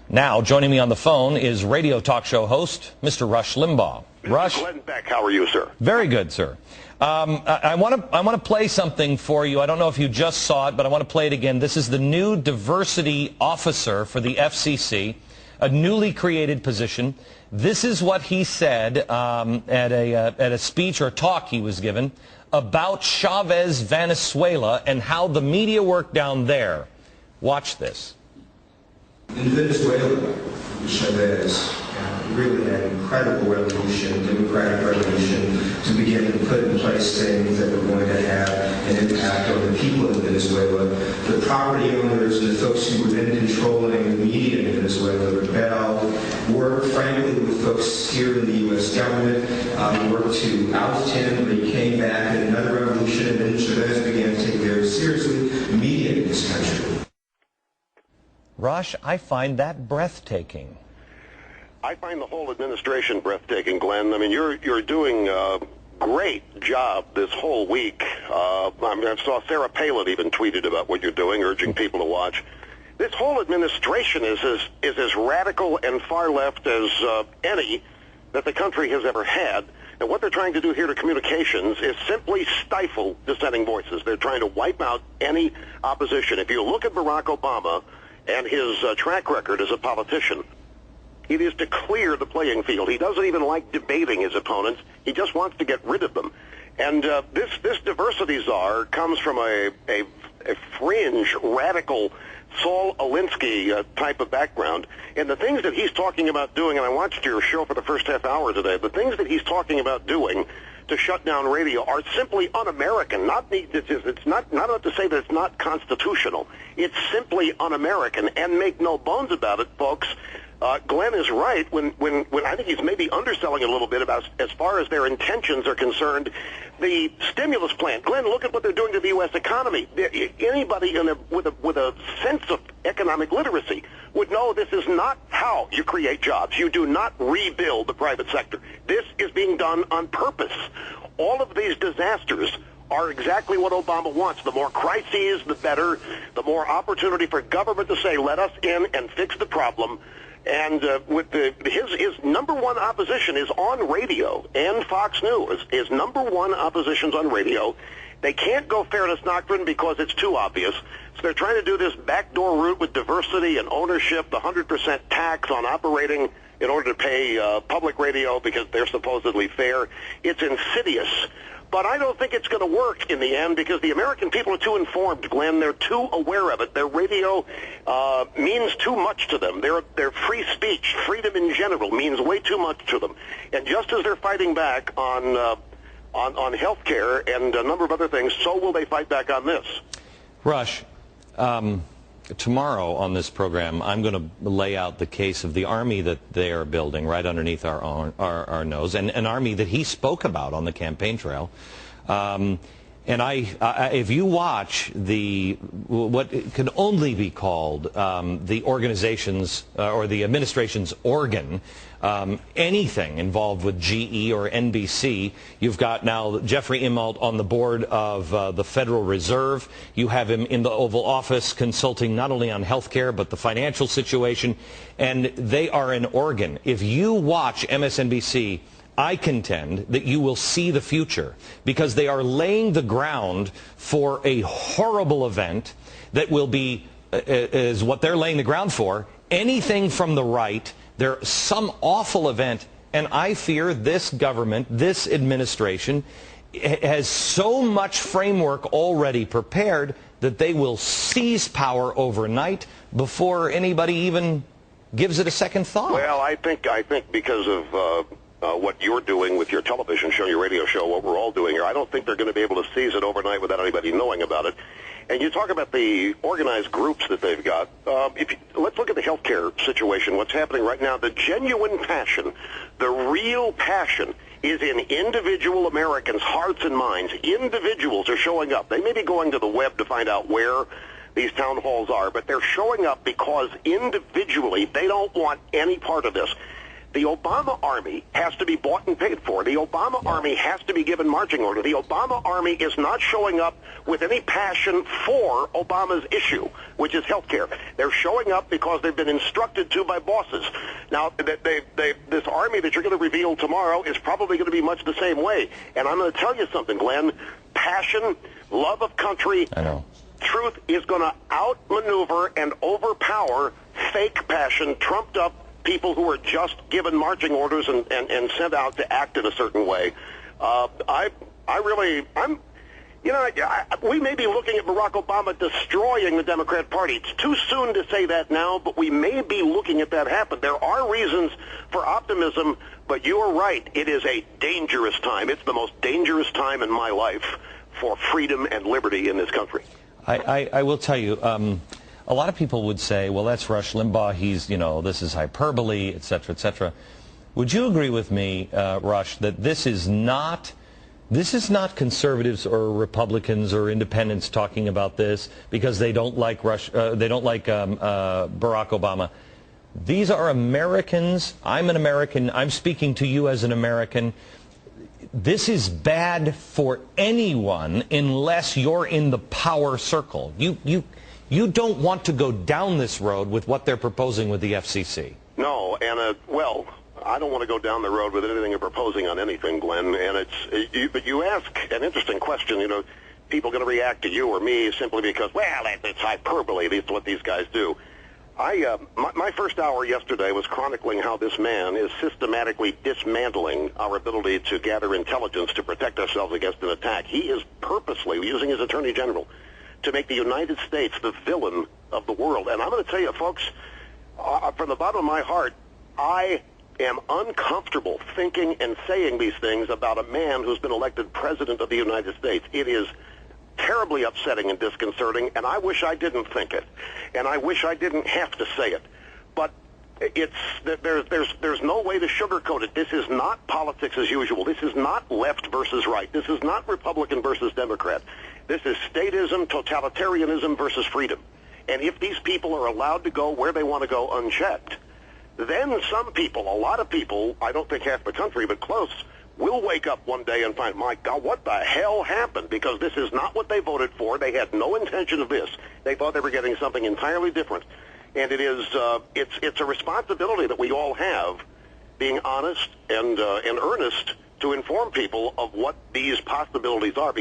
Now, joining me on the phone is radio talk show host, Mr. Rush Limbaugh. Rush? Glenn Beck, how are you, sir? Very good, sir. I want to play something for you. I don't know if you just saw it, but I want to play it again. This is the new diversity officer for the FCC, a newly created position. This is what he said at a speech or talk he was given about Chavez, Venezuela, and how the media worked down there. Watch this. In Venezuela, Chavez really had an incredible revolution, democratic revolution, to begin to put in place things that were going to have an impact on the people in Venezuela. The property owners and the folks who were then controlling the media in Venezuela rebelled, worked frankly with folks here in the U.S. government, worked to oust him, but he came back in another revolution, and then Chavez began to take very seriously the media in this country. Rush, I find that breathtaking. I find the whole administration breathtaking, Glenn. I mean, you're doing a great job this whole week. I saw Sarah Palin even tweeted about what you're doing, urging people to watch. This whole administration is as radical and far left as any that the country has ever had. And what they're trying to do here to communications is simply stifle dissenting voices. They're trying to wipe out any opposition. If you look at Barack Obama and his track record as a politician, it is to clear the playing field. He doesn't even like debating his opponents. He just wants to get rid of them. And this diversity czar comes from a fringe, radical Saul Alinsky type of background. And the things that he's talking about doing, and I watched your show for the first half hour today, the things that he's talking about doing to shut down radio are simply un-American. It's not enough to say that it's not constitutional. It's simply un-American. And make no bones about it, folks, Glenn is right when I think he's maybe underselling a little bit about as far as their intentions are concerned. The stimulus plan, Glenn, look at what they're doing to the U.S. economy. Anybody with a sense of economic literacy would know this is not how you create jobs. You do not rebuild the private sector. This is being done on purpose. All of these disasters are exactly what Obama wants. The more crises, the better. The more opportunity for government to say, let us in and fix the problem. And with his number one opposition is on radio and Fox News. His number one opposition's on radio. They can't go fairness doctrine because it's too obvious. So they're trying to do this backdoor route with diversity and ownership, the 100% tax on operating in order to pay public radio because they're supposedly fair. It's insidious. But I don't think it's going to work in the end because the American people are too informed, Glenn. They're too aware of it. Their radio means too much to them. Their free speech, freedom in general, means way too much to them. And just as they're fighting back on health care and a number of other things, so will they fight back on this. Rush, tomorrow on this program, I'm going to lay out the case of the army that they are building right underneath our nose, and an army that he spoke about on the campaign trail. And if you watch what can only be called the organization's or the administration's organ, anything involved with GE or NBC, you've got now Jeffrey Immelt on the board of the Federal Reserve. You have him in the Oval Office consulting not only on health care but the financial situation, and they are an organ. If you watch MSNBC, I contend that you will see the future because they are laying the ground for a horrible event that will be, is what they're laying the ground for, anything from the right. There's some awful event, and I fear this government, this administration, has so much framework already prepared that they will seize power overnight before anybody even gives it a second thought. Well, I think because of what you're doing with your television show, your radio show, what we're all doing here, I don't think they're going to be able to seize it overnight without anybody knowing about it. And you talk about the organized groups that they've got. Let's look at the healthcare situation, what's happening right now. The genuine passion, the real passion is in individual Americans' hearts and minds. Individuals are showing up. They may be going to the web to find out where these town halls are, but they're showing up because individually they don't want any part of this. The Obama army has to be bought and paid for. The Obama army has to be given marching order. The Obama army is not showing up with any passion for Obama's issue, which is health care. They're showing up because they've been instructed to by bosses. Now, this army that you're going to reveal tomorrow is probably going to be much the same way. And I'm going to tell you something, Glenn. Passion, love of country, I know. Truth is going to outmaneuver and overpower fake passion, trumped up people who are just given marching orders and sent out to act in a certain way. We may be looking at Barack Obama destroying the Democrat Party. It's too soon to say that now, but we may be looking at that happen. There are reasons for optimism, but you are right. It is a dangerous time. It's the most dangerous time in my life for freedom and liberty in this country. I will tell you, a lot of people would say, well, that's Rush Limbaugh. He's, this is hyperbole, et cetera, et cetera. Would you agree with me, Rush, that this is not conservatives or Republicans or independents talking about this because they don't like Barack Obama? These are Americans. I'm an American. I'm speaking to you as an American. This is bad for anyone unless you're in the power circle. You don't want to go down this road with what they're proposing with the FCC. No, and I don't want to go down the road with anything you're proposing on anything, Glenn. And but you ask an interesting question. People going to react to you or me simply because, well, it's hyperbole. That's what these guys do. My first hour yesterday was chronicling how this man is systematically dismantling our ability to gather intelligence to protect ourselves against an attack. He is purposely using his attorney general to make the United States the villain of the world. And I'm going to tell you, folks, from the bottom of my heart, I am uncomfortable thinking and saying these things about a man who's been elected president of the United States. It is terribly upsetting and disconcerting, and I wish I didn't think it, and I wish I didn't have to say it. But there's no way to sugarcoat it. This is not politics as usual. This is not left versus right. This is not Republican versus Democrat. This is statism, totalitarianism versus freedom. And if these people are allowed to go where they want to go unchecked, then some people, a lot of people, I don't think half the country, but close, will wake up one day and find, my God, what the hell happened? Because this is not what they voted for. They had no intention of this. They thought they were getting something entirely different. And it is, it's a responsibility that we all have, being honest and earnest to inform people of what these possibilities are.